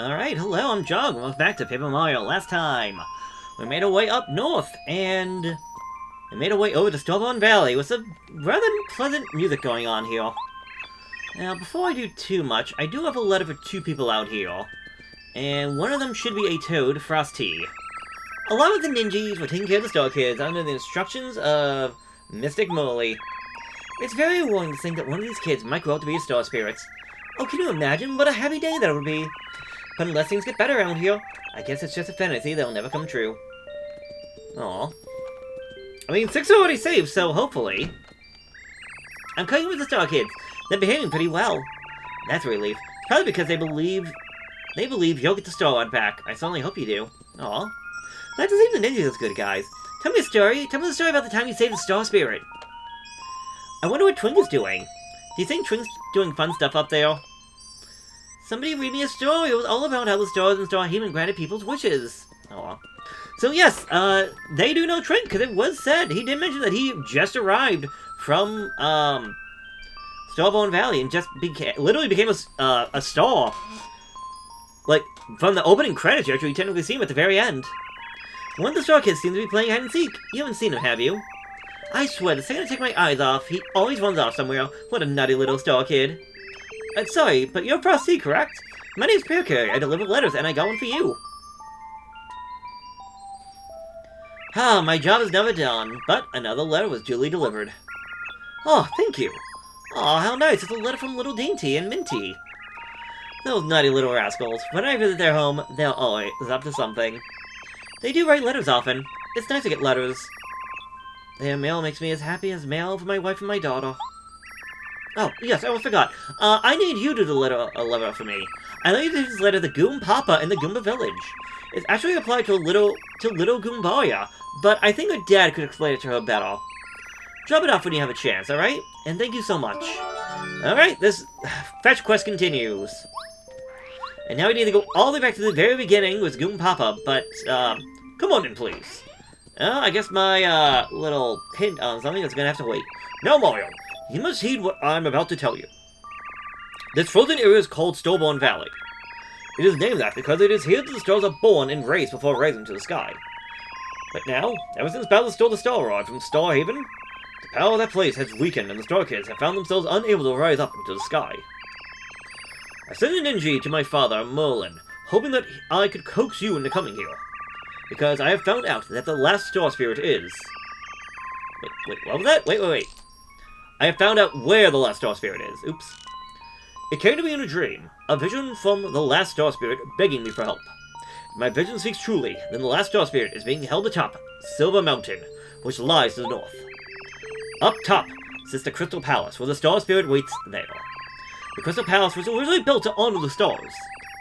Alright, hello, I'm Jog. Welcome back to Paper Mario. Last time, we made our way up north, and we made our way over to Snowmen Valley with some rather pleasant music going on here. Now, before I do too much, I do have a letter for two people out here. And one of them should be a Toad, Frosty. A lot of the ninjas were taking care of the Star Kids under the instructions of Mystic Molly. It's very worrying to think that one of these kids might grow up to be a Star Spirit. Oh, can you imagine what a happy day that would be? But unless things get better around here, I guess it's just a fantasy that'll never come true. Aww. I mean, 6 are already saved, so hopefully. I'm cutting with the Star Kids. They're behaving pretty well. That's a relief. Probably because they believe you'll get the Star Rod back. I certainly hope you do. Aw. Glad to see the ninjas as good, guys. Tell me a story. Tell me the story about the time you saved the Star Spirit. I wonder what Twink is doing. Do you think Twink's doing fun stuff up there? Somebody read me a story. It was all about how the stars in Star Haven granted people's wishes. Aw. So yes, they do know Twink, because it was said. He did mention that he just arrived from, Starbone Valley and just literally became a star. Like, from the opening credits, you actually technically see him at the very end. One of the Star Kids seems to be playing hide and seek. You haven't seen him, have you? I swear, the second I take my eyes off, he always runs off somewhere. What a nutty little Star Kid. Sorry, but you're Frosty, correct? My name's Pearcurry. I deliver letters, and I got one for you. Ah, my job is never done, but another letter was duly delivered. Oh, thank you. Oh, how nice. It's a letter from Little Dainty and Minty. Those naughty little rascals. When I visit their home, they're always up to something. They do write letters often. It's nice to get letters. Their mail makes me as happy as mail for my wife and my daughter. Oh, yes, I almost forgot. I need you to deliver a letter for me. I need this letter to Goom Papa in the Goomba Village. It's actually applied to little Goombaya, but I think her dad could explain it to her better. Drop it off when you have a chance, alright? And thank you so much. Alright, this fetch quest continues. And now we need to go all the way back to the very beginning with Goom Papa, but, come on in, please. I guess my, little hint on something is gonna have to wait. Now, Mario, you must heed what I'm about to tell you. This frozen area is called Starbone Valley. It is named that because it is here that the stars are born and raised before rising to the sky. But now, ever since Bowser stole the Star Rod from Star Haven, the power of that place has weakened and the Star Kids have found themselves unable to rise up into the sky. I sent an Ninja to my father, Merlin, hoping that I could coax you into coming here. Because I have found out that the last Star Spirit is... Wait, what was that? Wait. I have found out where the last Star Spirit is. Oops. It came to me in a dream, a vision from the last Star Spirit begging me for help. If my vision speaks truly, then the last Star Spirit is being held atop Silver Mountain, which lies to the north. Up top sits the Crystal Palace, where the Star Spirit waits there. The Crystal Palace was originally built to honor the stars,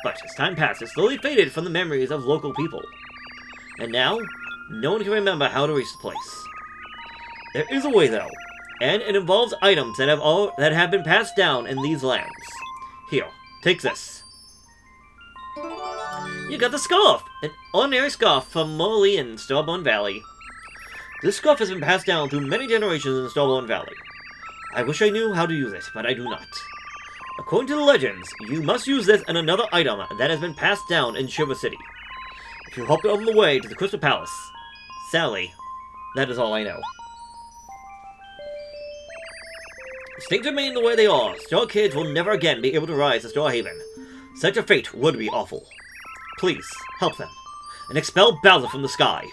but as time passed, it slowly faded from the memories of local people. And now, no one can remember how to reach the place. There is a way, though, and it involves items that have been passed down in these lands. Here, take this. You got the scarf! An ordinary scarf from Molly in Starbone Valley. This scarf has been passed down through many generations in Starbone Valley. I wish I knew how to use it, but I do not. According to the legends, you must use this and another item that has been passed down in Shiver City. If you hope on the way to the Crystal Palace, Sally, that is all I know. If things remain the way they are, Star Kids will never again be able to rise to Star Haven. Such a fate would be awful. Please, help them, and expel Bowser from the sky.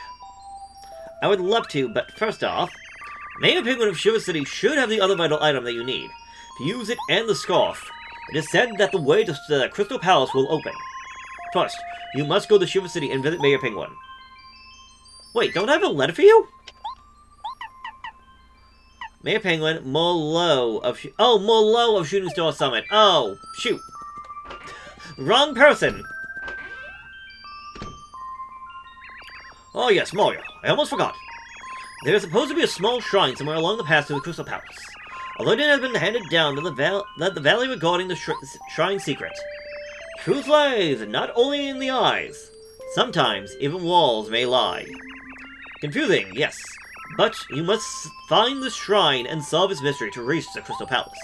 I would love to, but first off, Mayor Penguin of Shiver City should have the other vital item that you need. To use it and the scarf, it is said that the way to the Crystal Palace will open. First, you must go to Shiver City and visit Mayor Penguin. Wait, don't I have a letter for you? Mayor Penguin, Merlot of Shooting Star Summit. Oh, shoot. Wrong person. Oh yes, Mario. I almost forgot. There is supposed to be a small shrine somewhere along the path to the Crystal Palace. A legend has been handed down to the valley regarding the shrine secret. Truth lies not only in the eyes. Sometimes even walls may lie. Confusing, yes. But you must find the shrine and solve its mystery to reach the Crystal Palace.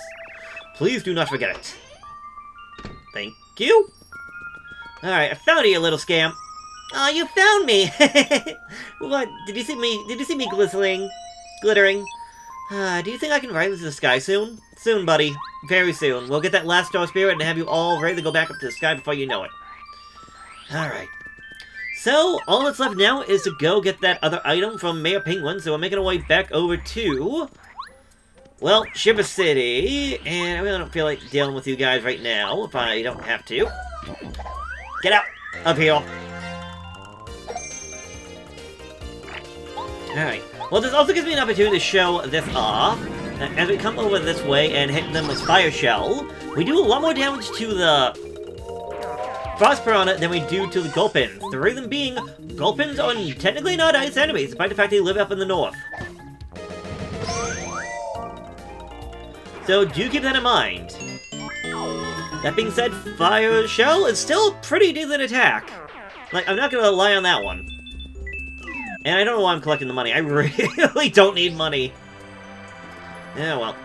Please do not forget it. Thank you. Alright, I found you, little scamp. Aw, you found me! What? Did you see me? Did you see me glittering? Glittering? Do you think I can ride into the sky soon? Soon, buddy. Very soon. We'll get that last star spirit and have you all ready to go back up to the sky before you know it. Alright. So, all that's left now is to go get that other item from Mayor Penguin, so we're making our way back over to... well, Shiver City, and I really don't feel like dealing with you guys right now, if I don't have to. Get out! Up here! Alright. Well, this also gives me an opportunity to show this off. As we come over this way and hit them with Fire Shell, we do a lot more damage to the Frost Piranha than we do to the Gulpins. The reason being, Gulpins are technically not ice enemies, despite the fact they live up in the north. So do keep that in mind. That being said, Fire Shell is still a pretty decent attack. Like, I'm not gonna rely on that one. And I don't know why I'm collecting the money. I really don't need money. Yeah, well.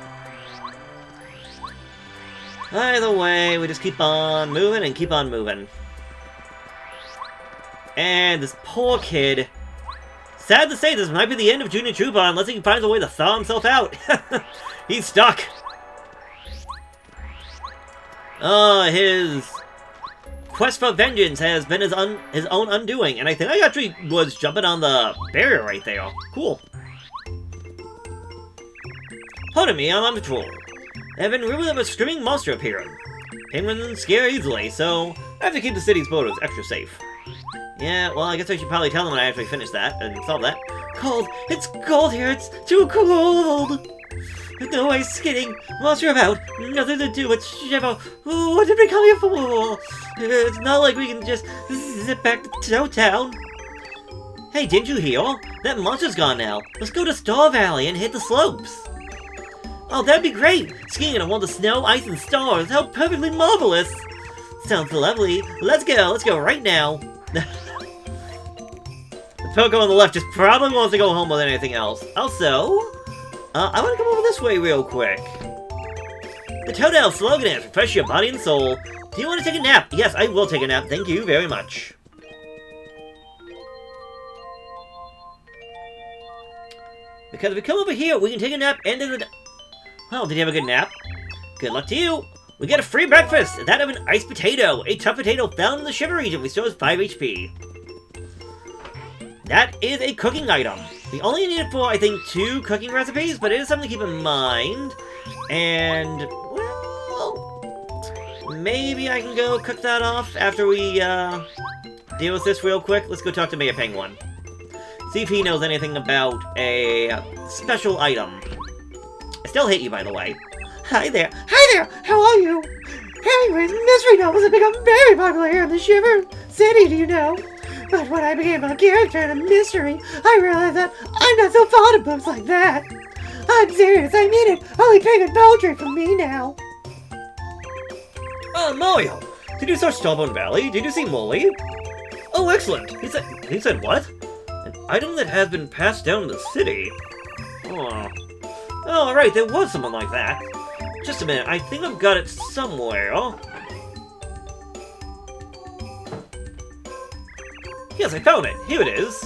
Either way, we just keep on moving and keep on moving. And this poor kid... sad to say, this might be the end of Junior Trooper unless he finds a way to thaw himself out. He's stuck. His quest for vengeance has been his own undoing, and I think I actually was jumping on the barrier right there. Cool. Pardon me, I'm on patrol. There have been rumors of a screaming monster appearing. Penguins scare easily, so I have to keep the city's borders extra safe. Yeah, well, I guess I should probably tell them when I actually finish that and solve that. Cold! It's cold here! It's too cold! No ice skating! Monster about! Nothing to do but shiver! What did we come here for? It's not like we can just zip back to Town. Hey, didn't you hear? That monster's gone now. Let's go to Star Valley and hit the slopes. Oh, that'd be great! Skiing in a world of snow, ice, and stars! How perfectly marvelous! Sounds lovely. Let's go right now. The Poco on the left just probably wants to go home with anything else. Also, I want to come over this way real quick. The Toadale slogan is, refresh your body and soul. Do you want to take a nap? Yes, I will take a nap. Thank you very much. Because if we come over here, we can take a nap and then... well, did you have a good nap? Good luck to you. We get a free breakfast, that of an iced potato. A tough potato found in the Shiver region restores 5 HP. That is a cooking item. We only need it for, I think, 2 cooking recipes, but it is something to keep in mind. And, well, maybe I can go cook that off after we deal with this real quick. Let's go talk to Mayor Penguin. See if he knows anything about a special item. I still hate you, by the way. Hi there! Hi there! How are you? Anyways, mystery novels have become very popular here in the Shiver City, do you know? But when I became a character in a mystery, I realized that I'm not so fond of books like that. I'm serious, I mean it! Only pagan poetry from me now. Mario! Did you search Starbound Valley? Did you see Molly? Oh, excellent! He said what? An item that has been passed down in the city? Oh, right, there was someone like that. Just a minute, I think I've got it somewhere. Yes, I found it. Here it is.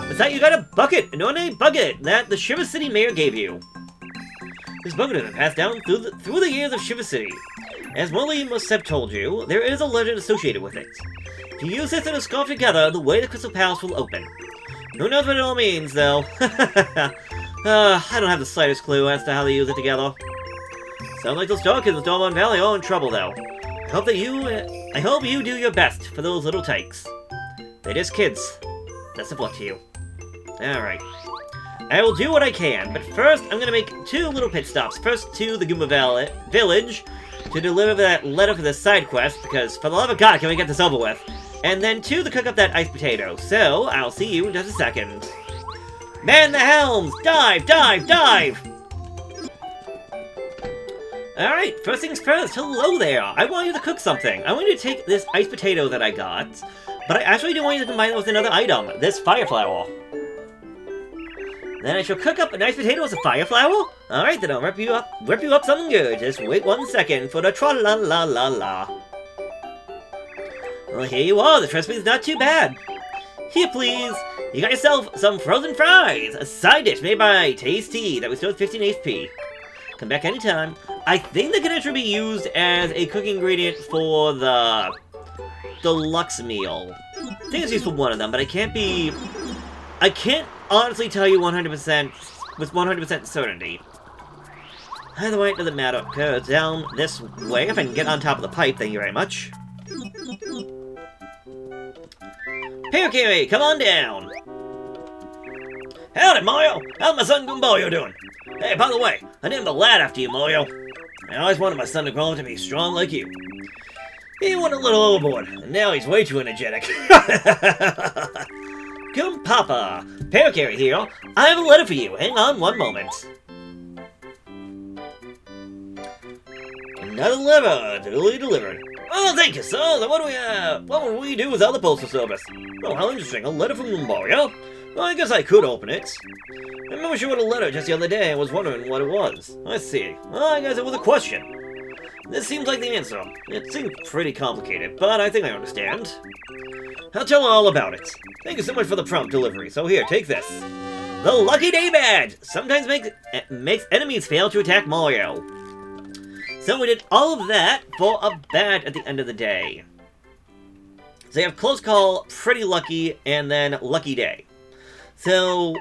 With that, you got a bucket, an ornate bucket that the Shiver City Mayor gave you. This bucket has been passed down through the years of Shiver City. As Molly must have told you, there is a legend associated with it. If you use this and a scarf together, the way the Crystal Palace will open. Who knows what it all means, though? I don't have the slightest clue as to how they use it together. Sounds like those dog kids in Starbound Valley are in trouble, though. I hope you do your best for those little tykes. They're just kids. Best of luck to you. Alright. I will do what I can, but first I'm gonna make 2 little pit stops. First to the Goomba Village to deliver that letter for the side quest, because for the love of God, can we get this over with? And then 2 to cook up that iced potato. So, I'll see you in just a second. Man the helms! Dive! Dive! Dive! Alright, first things first, hello there! I want you to cook something. I want you to take this iced potato that I got, but I actually do want you to combine it with another item, this fire flower. Then I shall cook up an iced potato with a fire flower? Alright, then I'll whip you up something good. Just wait 1 second for the tra-la-la-la-la. Well, here you are. The recipe's not too bad. Here, please. You got yourself some frozen fries, a side dish made by Tasty that was still 15 HP. Come back anytime. I think they can actually be used as a cooking ingredient for the deluxe meal. I think it's used for one of them, but I can't honestly tell you 100% with 100% certainty. Either way, it doesn't matter. Go down this way if I can get on top of the pipe. Thank you very much. Pear, come on down. Howdy, Mario. How's my son Goombario doing? Hey, by the way, I named the lad after you, Mario. I always wanted my son to grow up to be strong like you. He went a little overboard, and now he's way too energetic. Papa, Pear here. I have a letter for you. Hang on one moment. Another letter, duly delivered. Oh, thank you, sir. Then what would we do without the postal service? Oh, how interesting. A letter from Mario? Well, I guess I could open it. I remember she wrote a letter just the other day and was wondering what it was. I see. Well, I guess it was a question. This seems like the answer. It seems pretty complicated, but I think I understand. I'll tell her all about it. Thank you so much for the prompt delivery. So here, take this. The Lucky Day Badge! Sometimes makes enemies fail to attack Mario. So we did all of that for a badge at the end of the day. So you have Close Call, Pretty Lucky, and then Lucky Day. So,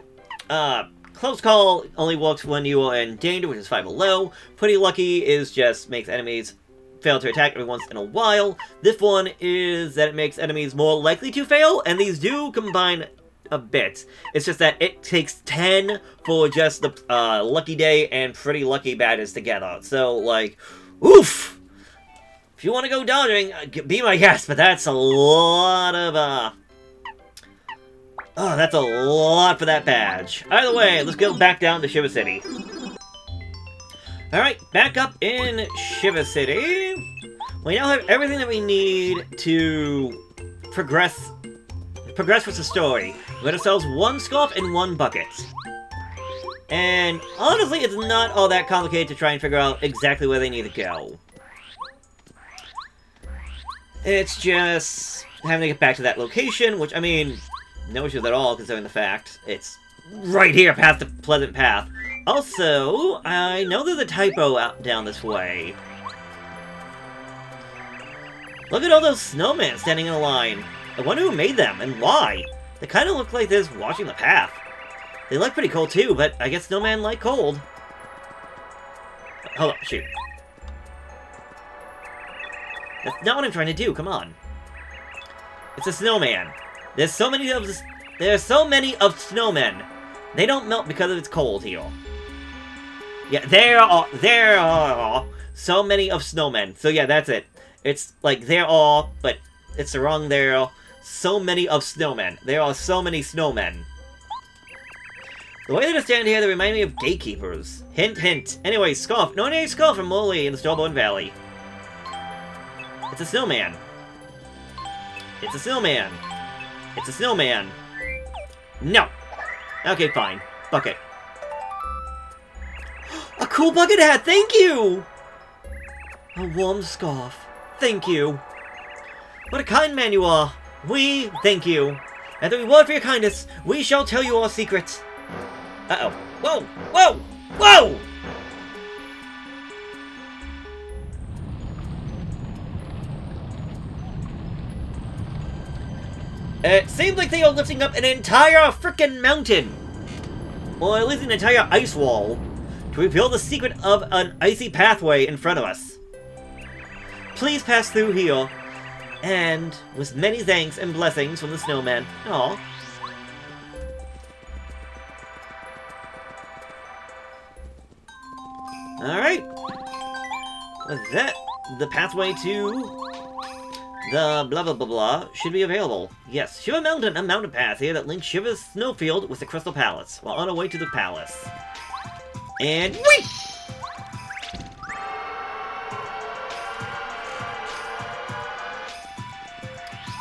Close Call only works when you are in danger, which is 5 below. Pretty Lucky is just makes enemies fail to attack every once in a while. This one is that it makes enemies more likely to fail, and these do combine a bit. It's just that it takes 10 for just the Lucky Day and Pretty Lucky badges together. So, like, oof! If you want to go dodging, be my guest, but that's a lot of, oh, that's a lot for that badge. Either way, let's go back down to Shiver City. Alright, back up in Shiver City. We now have everything that we need to progress with the story. We got ourselves 1 scarf and 1 bucket. And honestly, it's not all that complicated to try and figure out exactly where they need to go. It's just having to get back to that location, which, I mean, no issues at all, considering the fact it's right here past the Pleasant Path. Also, I know there's a typo out down this way. Look at all those snowmen standing in a line. I wonder who made them, and why. They kind of look like they're watching the path. They look pretty cold too, but I guess snowmen like cold. Hold on, shoot. That's not what I'm trying to do, come on. It's a snowman. There's so many of snowmen. They don't melt because it's cold here. Yeah, there are so many of snowmen. So yeah, that's it. It's like there are, but it's the wrong there. So many of snowmen. There are so many snowmen. The way they stand here, they remind me of gatekeepers. Hint, hint. Anyway, Scarf. No name Scarf from Molly in the Strawbone Valley. It's a snowman. It's a snowman. It's a snowman. No. Okay, fine. Bucket. A cool bucket hat, thank you! A warm scarf. Thank you. What a kind man you are. We thank you. As a reward for your kindness, we shall tell you our secret. Uh-oh. Whoa! Whoa! Whoa! It seems like they are lifting up an entire frickin' mountain. Or at least an entire ice wall. To reveal the secret of an icy pathway in front of us. Please pass through here. And with many thanks and blessings from the snowman. Aww. Alright. With that, the pathway to the blah blah blah blah should be available. Yes, Shiver Mountain, a mountain path here that links Shiver's snowfield with the Crystal Palace. We're on our way to the palace. And whee!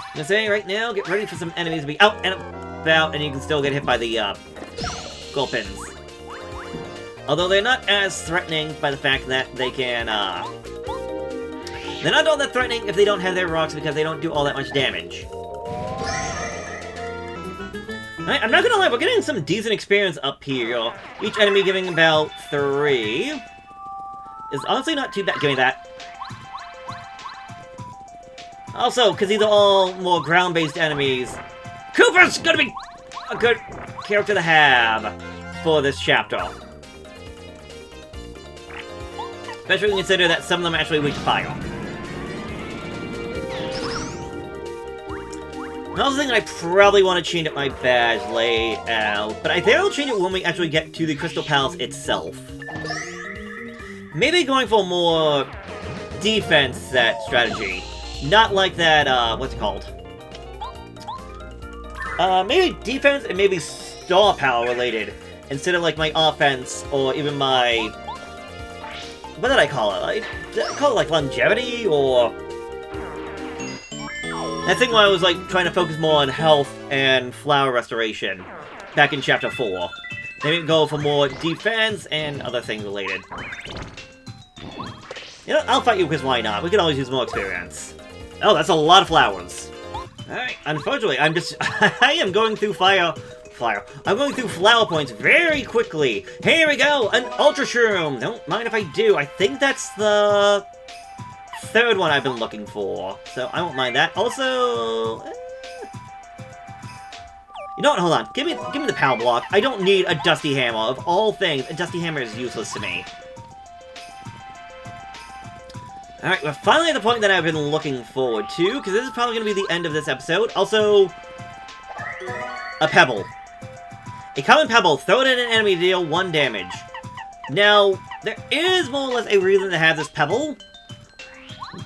I'm gonna say right now, get ready for some enemies to be out and about, and you can still get hit by the Gulpins. Although they're not as threatening by the fact that they can They're not all that threatening if they don't have their rocks because they don't do all that much damage. Alright, I'm not gonna lie, we're getting some decent experience up here. Each enemy giving about 3. Is honestly not too bad. Give me that. Also, because these are all more ground-based enemies, Koopa's gonna be a good character to have for this chapter. Especially when you consider that some of them are actually weak to fire. Another thing I probably want to change up my badge layout, but I think I'll change it when we actually get to the Crystal Palace itself. Maybe going for more defense set strategy. Not like that, what's it called? Maybe defense and maybe star power related, instead of like my offense or even my... What did I call it? Did I call it like longevity or... I think when I was like trying to focus more on health and flower restoration back in chapter 4. Maybe go for more defense and other things related. You know, I'll fight you because why not? We can always use more experience. Oh, that's a lot of flowers. Alright, unfortunately, I'm just... I am going through I'm going through flower points very quickly. Here we go! An Ultra Shroom! Don't mind if I do. I think that's the... 3rd one I've been looking for. So, I won't mind that. Also... You know what? Hold on. Give me the power block. I don't need a Dusty Hammer. Of all things, a Dusty Hammer is useless to me. Alright, we're finally at the point that I've been looking forward to, because this is probably going to be the end of this episode. Also, a Pebble. A common Pebble. Throw it at an enemy to deal 1 damage. Now, there is more or less a reason to have this Pebble,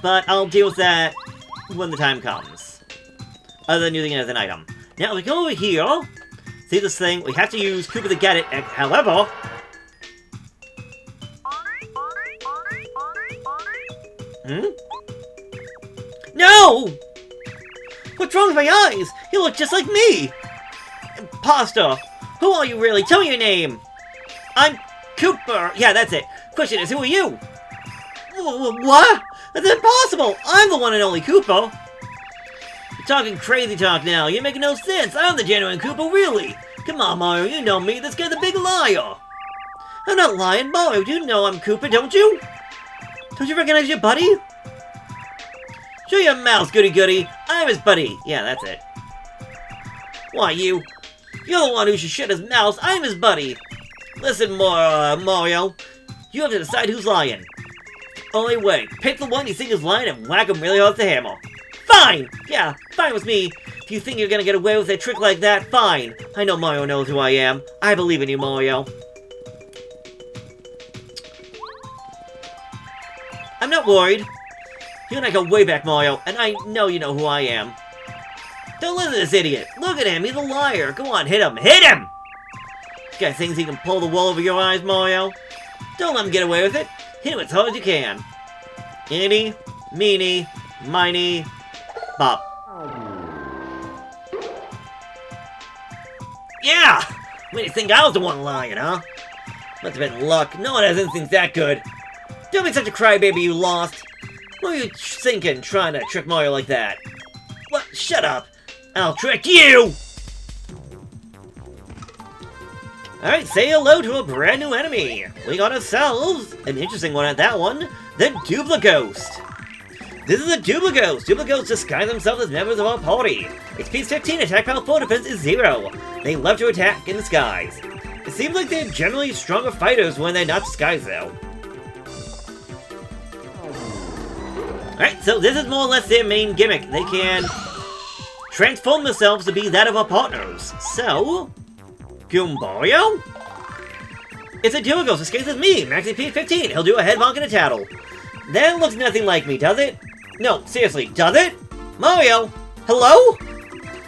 but I'll deal with that when the time comes. Other than using it as an item. Now, we go over here, see this thing, we have to use Koopa to get it, however... No! What's wrong with my eyes? You look just like me! Imposter! Who are you really? Tell me your name! I'm Koopa! Yeah, that's it. Question is, who are you? What? That's impossible! I'm the one and only Koopa! You're talking crazy talk now. You're making no sense. I'm the genuine Koopa, really! Come on, Mario, you know me. This guy's a big liar! I'm not lying, Mario. You know I'm Koopa, don't you? Don't you recognize your buddy? Show your mouth, goody-goody. I'm his buddy. Yeah, that's it. Why, you're the one who should shut his mouth. I'm his buddy. Listen, Mario. You have to decide who's lying. Only way. Pick the one you think is lying and whack him really hard with the hammer. Fine! Yeah, fine with me. If you think you're gonna get away with a trick like that, fine. I know Mario knows who I am. I believe in you, Mario. I'm not worried. You and I go way back, Mario, and I know you know who I am. Don't listen to this idiot. Look at him, he's a liar. Go on, hit him. Hit him! This guy thinks he can pull the wool over your eyes, Mario. Don't let him get away with it. Hit him as hard as you can. Eeny, meeny, miny, bop. Yeah! Made you think I was the one lying, huh? Must have been luck. No one has instincts that good. Don't be such a crybaby, you lost. What are you thinking, trying to trick Mario like that? What? Shut up. I'll trick you! Alright, say hello to a brand new enemy. We got ourselves an interesting one at that one, the Duplighost. This is a Duplighost. Duplighosts disguise themselves as members of our party. XP's 15, attack power 4, defense is 0. They love to attack in disguise. It seems like they're generally stronger fighters when they're not disguised, though. Alright, so this is more or less their main gimmick. They can transform themselves to be that of our partners. So, Goombario? It's a Duplighost disguised as me, Max XP 15. He'll do a head bonk and a tattle. That looks nothing like me, does it? No, seriously, does it? Mario? Hello?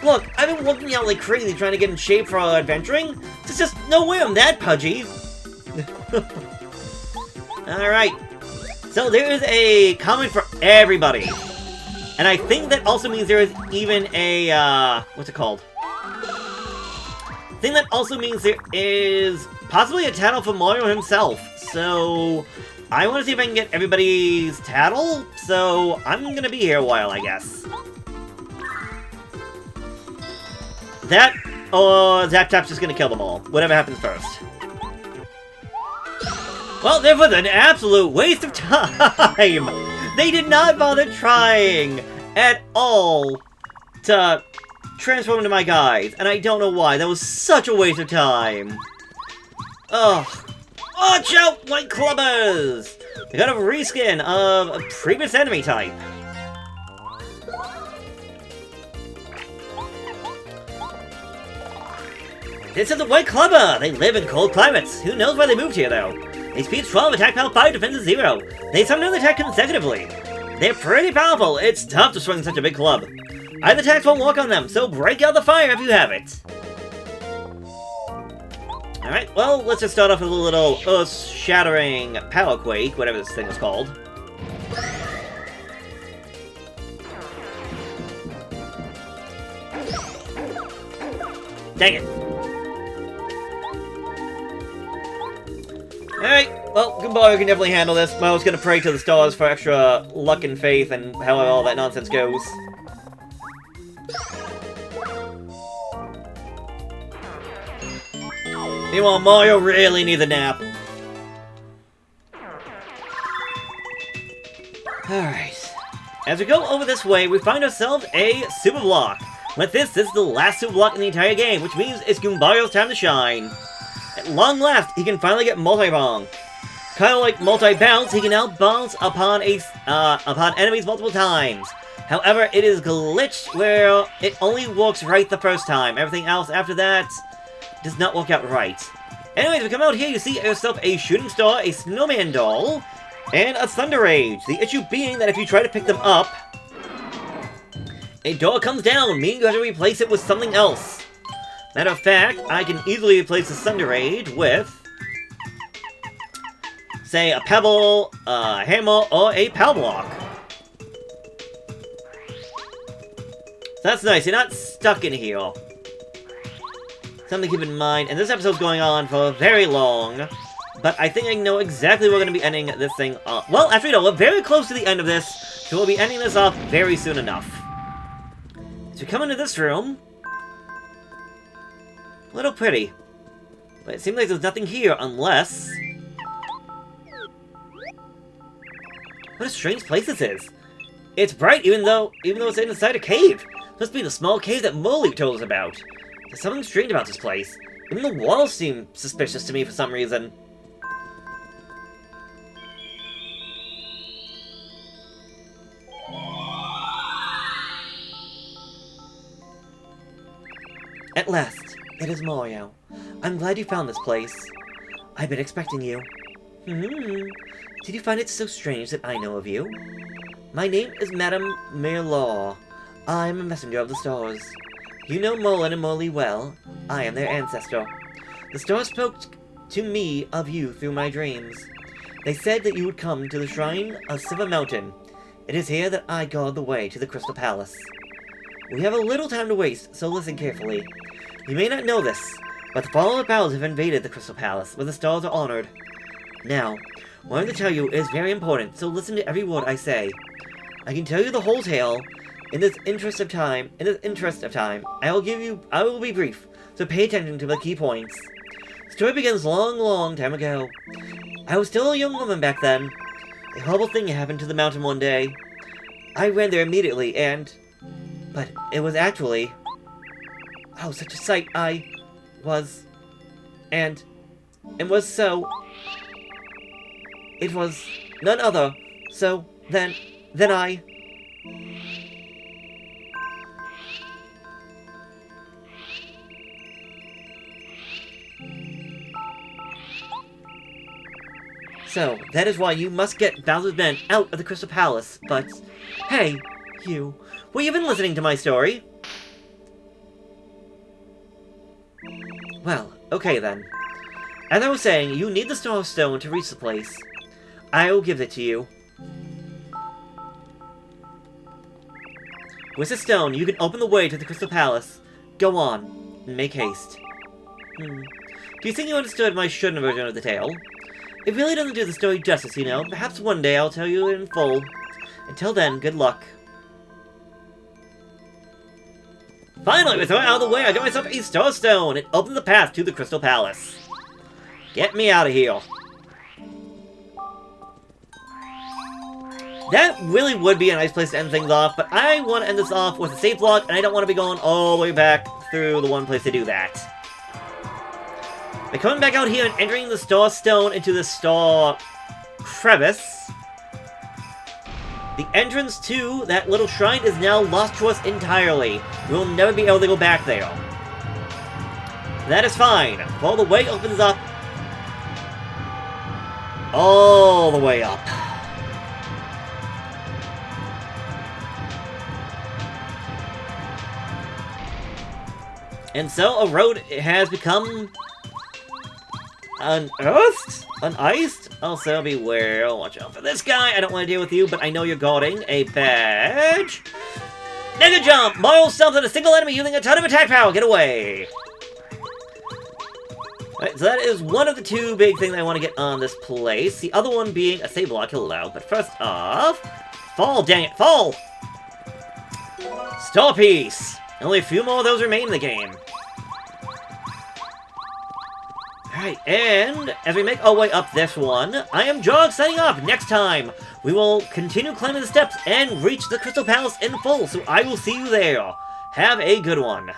Look, I've been working out like crazy trying to get in shape for our adventuring. There's just no way I'm that pudgy. Alright. So there is a comment for everybody. And I think that also means there is even a, what's it called? I think that also means there is possibly a channel for Mario himself. so I want to see if I can get everybody's tattle, so I'm gonna be here a while, I guess. That, or Zap Tap's just gonna kill them all. Whatever happens first. Well, that was an absolute waste of time! They did not bother trying at all to transform into my guys, and I don't know why. That was such a waste of time. Ugh. Watch out, white clubbers! I got a reskin of a previous enemy type. This is the white clubber! They live in cold climates. Who knows why they moved here, though? They speed 12, attack power 5, defense is 0. They sometimes attack consecutively. They're pretty powerful. It's tough to swing such a big club. Either attacks won't work on them, so break out the fire if you have it. Alright, well, let's just start off with a little earth-shattering power quake, whatever this thing was called. Dang it. Alright, well, Goombario can definitely handle this. I was gonna pray to the stars for extra luck and faith and however all that nonsense goes. Meanwhile, Mario really needs a nap. Alright. As we go over this way, we find ourselves a Super Block. With this is the last Super Block in the entire game, which means it's Goombario's time to shine. At long last, he can finally get Multi-Bong. Kinda like Multi-Bounce, he can now bounce upon enemies multiple times. However, it is glitched where it only works right the first time. Everything else after that does not work out right. Anyways, we come out here, you see yourself a shooting star, a snowman doll, and a Thunder Rage. The issue being that if you try to pick them up, a door comes down, meaning you have to replace it with something else. Matter of fact, I can easily replace the Thunder Rage with, say, a pebble, a hammer, or a power block. So that's nice, you're not stuck in here. Something to keep in mind, and this episode's going on for very long, but I think I know exactly where we're going to be ending this thing off. Well, actually no, we're very close to the end of this, so we'll be ending this off very soon enough. So we come into this room. A little pretty. But it seems like there's nothing here unless... What a strange place this is. It's bright even though it's inside a cave. Must be the small cave that Molly told us about. There's something strange about this place. Even the walls seem suspicious to me for some reason. At last, it is Mario. I'm glad you found this place. I've been expecting you. Did you find it so strange that I know of you? My name is Madame Merlaw. I'm a messenger of the stars. You know Molin and Molly well. I am their ancestor. The stars spoke to me of you through my dreams. They said that you would come to the shrine of Silver Mountain. It is here that I guard the way to the Crystal Palace. We have a little time to waste, so listen carefully. You may not know this, but the fallen powers have invaded the Crystal Palace, where the stars are honored. Now, what I'm going to tell you is very important, so listen to every word I say. I can tell you the whole tale. In this interest of time, I will be brief, so pay attention to the key points. The story begins long time ago. I was still a young woman back then. A horrible thing happened to the mountain one day. I ran there immediately, but it was actually... Oh, such a sight it was none other, than I... So, that is why you must get Bowser's men out of the Crystal Palace, but... Hey, you, were you even listening to my story? Well, okay then. As I was saying, you need the Star Stone to reach the place. I will give it to you. With the stone, you can open the way to the Crystal Palace. Go on, and make haste. Do you think you understood my shouldn't version of the tale? It really doesn't do the story justice, you know. Perhaps one day I'll tell you in full. Until then, good luck. Finally, with her out of the way, I got myself a Star Stone. It opened the path to the Crystal Palace. Get me out of here. That really would be a nice place to end things off, but I want to end this off with a save log, and I don't want to be going all the way back through the one place to do that. By coming back out here and entering the Star Stone into the Star Crevice, the entrance to that little shrine is now lost to us entirely. We will never be able to go back there. That is fine, for all the way opens up. All the way up. And so a road has become unearthed? Uniced? Also, beware. Watch out for this guy. I don't want to deal with you, but I know you're guarding a badge. Mega Jump! Mario stomps at a single enemy using a ton of attack power. Get away! Alright, so that is one of the two big things I want to get on this place. The other one being a save block he'll allow. But first off... Fall, dang it! Fall! Star Piece! Only a few more of those remain in the game. Alright, and as we make our way up this one, I am Jog signing off. Next time, we will continue climbing the steps and reach the Crystal Palace in full, so I will see you there. Have a good one.